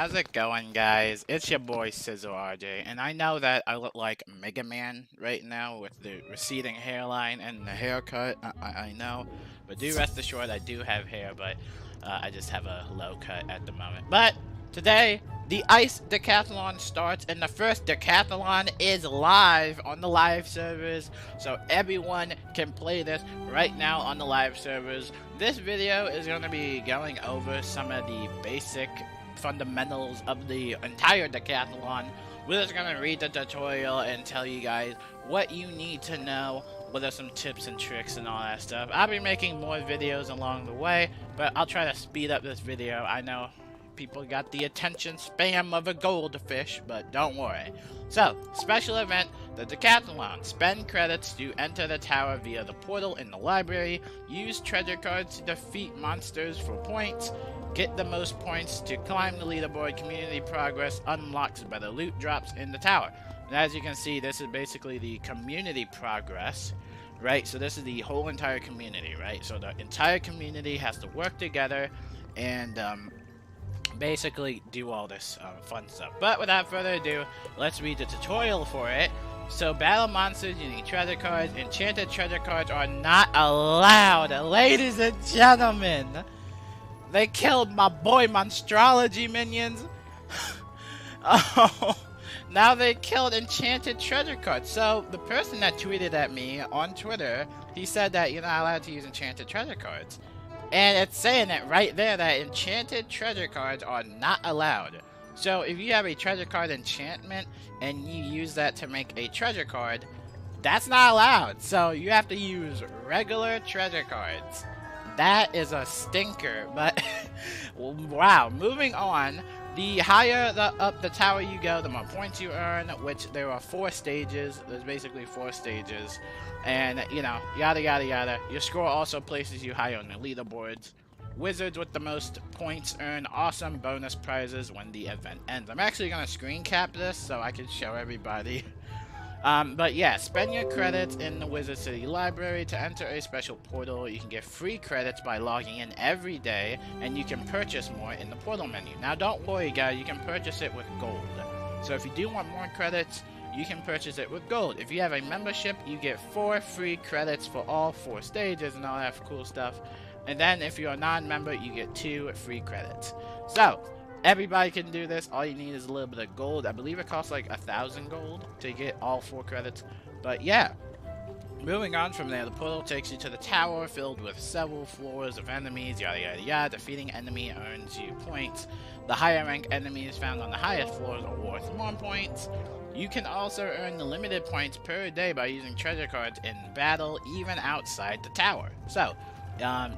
how's it going, guys? It's your boy Sizzle RJ, and I know that I look like Mega Man right now with the receding hairline and the haircut. I know, but do rest assured I do have hair, but I just have a low cut at the moment. But today, the Ice Decathlon starts, and the first Decathlon is live on the live servers, so everyone can play this right now on the live servers. This video is going to be going over some of the basic fundamentals of the entire decathlon. We're just going to read the tutorial and tell you guys what you need to know, what are some tips and tricks and all that stuff. I'll be making more videos along the way, but I'll try to speed up this video. I know people got the attention spam of a goldfish, but don't worry. So, special event, the Decathlon. Spend credits to enter the tower via the portal in the library. Use treasure cards to defeat monsters for points. Get the most points to climb the leaderboard. Community progress unlocks better loot drops in the tower. And as you can see, this is basically the community progress, right? So this is the whole entire community, right? So the entire community has to work together and basically do all this fun stuff. But without further ado, let's read the tutorial for it. So battle monsters using treasure cards. Enchanted treasure cards are not allowed, ladies and gentlemen. They killed my boy Monstrology minions. Oh, now they killed enchanted treasure cards. So the person that tweeted at me on Twitter, he said that you're not allowed to use enchanted treasure cards. And it's saying it right there that enchanted treasure cards are not allowed. So if you have a treasure card enchantment and you use that to make a treasure card, that's not allowed. So you have to use regular treasure cards. That is a stinker, but wow. Moving on, the higher up the tower you go, the more points you earn, which there are 4 stages. There's basically 4 stages. And, you know, yada yada yada. Your score also places you higher on the leaderboards. Wizards with the most points earn awesome bonus prizes when the event ends. I'm actually going to screen cap this so I can show everybody. But yeah, spend your credits in the Wizard City Library to enter a special portal. You can get free credits by logging in every day, and you can purchase more in the portal menu. Now don't worry guys, you can purchase it with gold. So if you do want more credits, you can purchase it with gold. If you have a membership, you get 4 free credits for all 4 stages and all that cool stuff. And then if you're a non-member, you get 2 free credits. So everybody can do this. All you need is a little bit of gold. I believe it costs like 1,000 gold to get all 4 credits. But yeah, moving on from there, the portal takes you to the tower filled with several floors of enemies, yada yada yada. Defeating enemy earns you points. The higher rank enemies found on the highest floors are worth more points. You can also earn the limited points per day by using treasure cards in battle, even outside the tower. So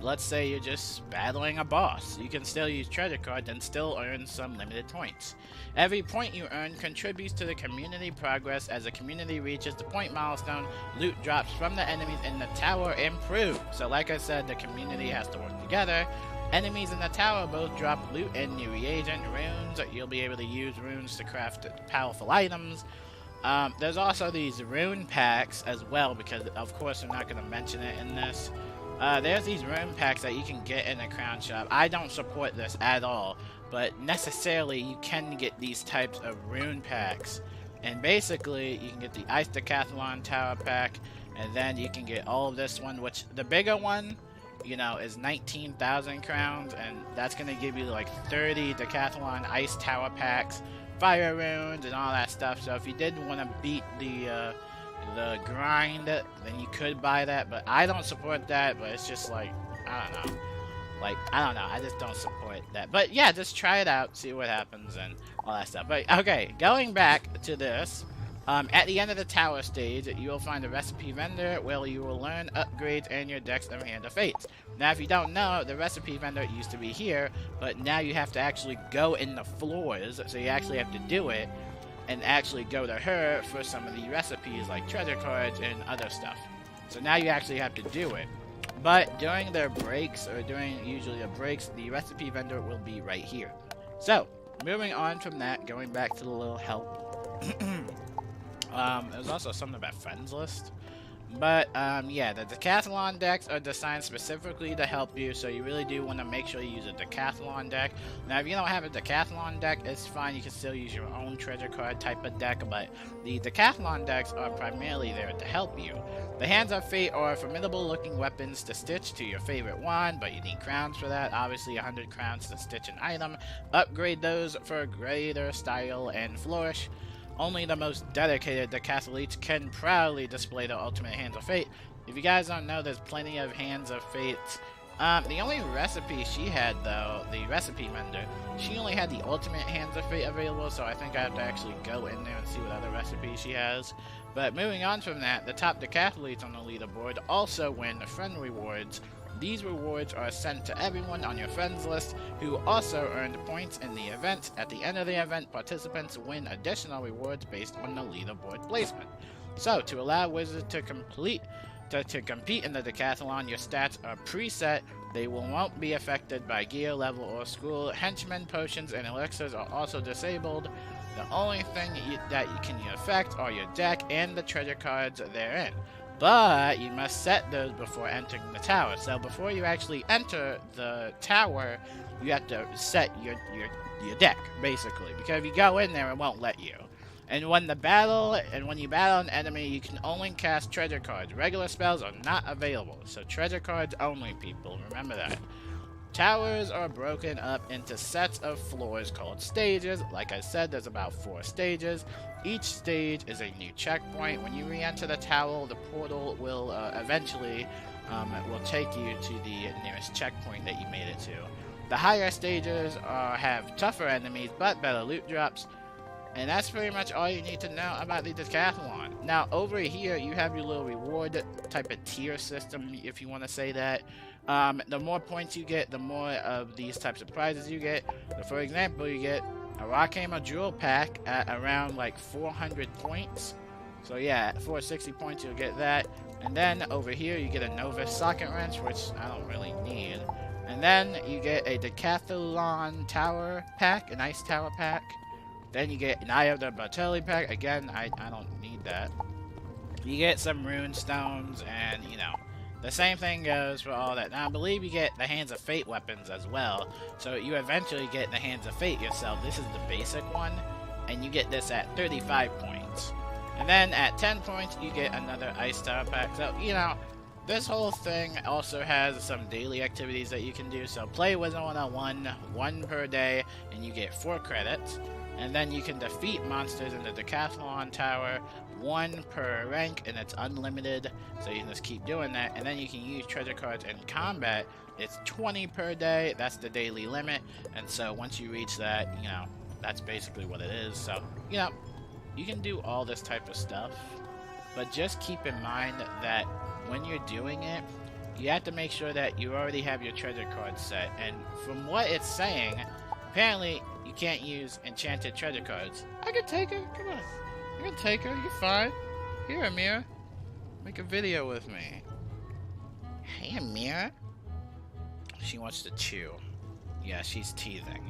let's say you're just battling a boss. You can still use treasure cards and still earn some limited points. Every point you earn contributes to the community progress. As the community reaches the point milestone, loot drops from the enemies in the tower improve. So like I said, the community has to work together. Enemies in the tower both drop loot and new reagent runes. You'll be able to use runes to craft powerful items. There's also these rune packs as well, because of course I'm not going to mention it in this. There's these rune packs that you can get in the crown shop. I don't support this at all, but necessarily you can get these types of rune packs. And basically you can get the Ice Decathlon Tower pack, and then you can get all of this one, which the bigger one, you know, is 19,000 crowns, and that's going to give you like 30 Decathlon Ice Tower packs, fire runes, and all that stuff. So if you did want to beat the grind, then you could buy that, but I don't support that. But it's just like, I don't know, I just don't support that. But yeah, just try it out, see what happens and all that stuff. But okay, going back to this, at the end of the tower stage, you will find a recipe vendor where you will learn upgrades and your decks of Hand of Fates. Now if you don't know, the recipe vendor used to be here, but now you have to actually go in the floors, so you actually have to do it and actually go to her for some of the recipes like treasure cards and other stuff. So now you actually have to do it. But during their breaks, or during usually the breaks, the recipe vendor will be right here. So, moving on from that, going back to the little help. There's also something about friends list. But, yeah, the Decathalon decks are designed specifically to help you, so you really do want to make sure you use a Decathalon deck. Now, if you don't have a Decathalon deck, it's fine. You can still use your own treasure card type of deck, but the Decathalon decks are primarily there to help you. The Hands of Fate are formidable-looking weapons to stitch to your favorite wand, but you need crowns for that. Obviously, 100 crowns to stitch an item. Upgrade those for greater style and flourish. Only the most dedicated Decathletes can proudly display the ultimate Hands of Fate. If you guys don't know, there's plenty of Hands of Fate. The only recipe she had, though, the recipe vendor, she only had the ultimate Hands of Fate available, so I think I have to actually go in there and see what other recipes she has. But moving on from that, the top Decathletes on the leaderboard also win friend rewards. These rewards are sent to everyone on your friends list who also earned points in the event. At the end of the event, participants win additional rewards based on the leaderboard placement. So, to allow Wizards to compete in the Decathalon, your stats are preset. They won't be affected by gear, level, or school. Henchmen, potions, and elixirs are also disabled. The only thing that you can affect are your deck and the treasure cards therein. But you must set those before entering the tower. So before you actually enter the tower, you have to set your deck, basically. Because if you go in there, it won't let you. And when you battle an enemy, you can only cast treasure cards. Regular spells are not available. So treasure cards only, people. Remember that. Towers are broken up into sets of floors called stages. Like I said, there's about 4 stages. Each stage is a new checkpoint. When you re-enter the tower, the portal will eventually will take you to the nearest checkpoint that you made it to. The higher stages have tougher enemies, but better loot drops. And that's pretty much all you need to know about the Decathalon. Now, over here, you have your little reward type of tier system, if you want to say that. The more points you get, the more of these types of prizes you get. So for example, you get a Rock Hammer Jewel Pack at around like 400 points. So yeah, at 460 points you'll get that. And then over here you get a Novice Socket Wrench, which I don't really need. And then you get a Decathalon Tower Pack, an Ice Tower Pack. Then you get an Eye of the Batelli Pack. Again, I don't need that. You get some Rune Stones, and you know, the same thing goes for all that. Now, I believe you get the Hands of Fate weapons as well. So you eventually get the Hands of Fate yourself. This is the basic one. And you get this at 35 points. And then at 10 points, you get another Ice Tower Pack. So, you know, this whole thing also has some daily activities that you can do. So play Wizard101, 1 per day, and you get 4 credits. And then you can defeat monsters in the Decathalon Tower, 1 per rank, and it's unlimited, so you can just keep doing that. And then you can use treasure cards in combat. It's 20 per day, that's the daily limit, and so once you reach that, you know, that's basically what it is. So, you know, you can do all this type of stuff, but just keep in mind that when you're doing it, you have to make sure that you already have your treasure cards set. And from what it's saying, apparently you can't use enchanted treasure cards. I can take her, come on. I can take her, you're fine. Here, Amira. Make a video with me. Hey, Amira. She wants to chew. Yeah, she's teething.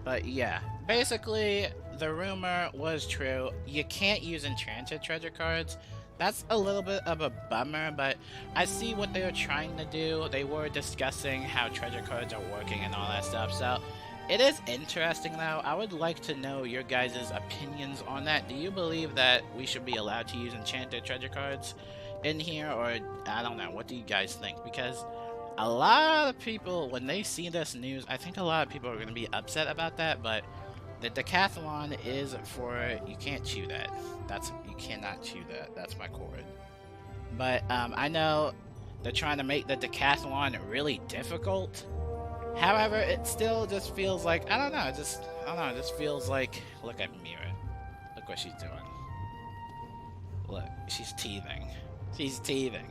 But yeah, basically, the rumor was true. You can't use enchanted treasure cards. That's a little bit of a bummer, but I see what they were trying to do. They were discussing how treasure cards are working and all that stuff, so it is interesting, though. I would like to know your guys' opinions on that. Do you believe that we should be allowed to use enchanted treasure cards in here, or I don't know, what do you guys think? Because a lot of people, when they see this news, I think a lot of people are going to be upset about that, but the Decathalon is for, you can't chew that. You cannot chew that. That's my cord. But I know they're trying to make the Decathalon really difficult. However, it still just feels like, I don't know, it just feels like, look at Mira. Look what she's doing. Look, she's teething. She's teething.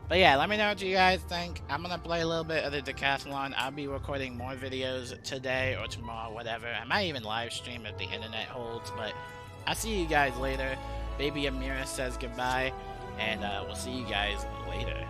But yeah, let me know what you guys think. I'm gonna play a little bit of the Decathalon. I'll be recording more videos today or tomorrow, whatever. I might even live stream if the internet holds, but I'll see you guys later. Baby Amira says goodbye, and we'll see you guys later.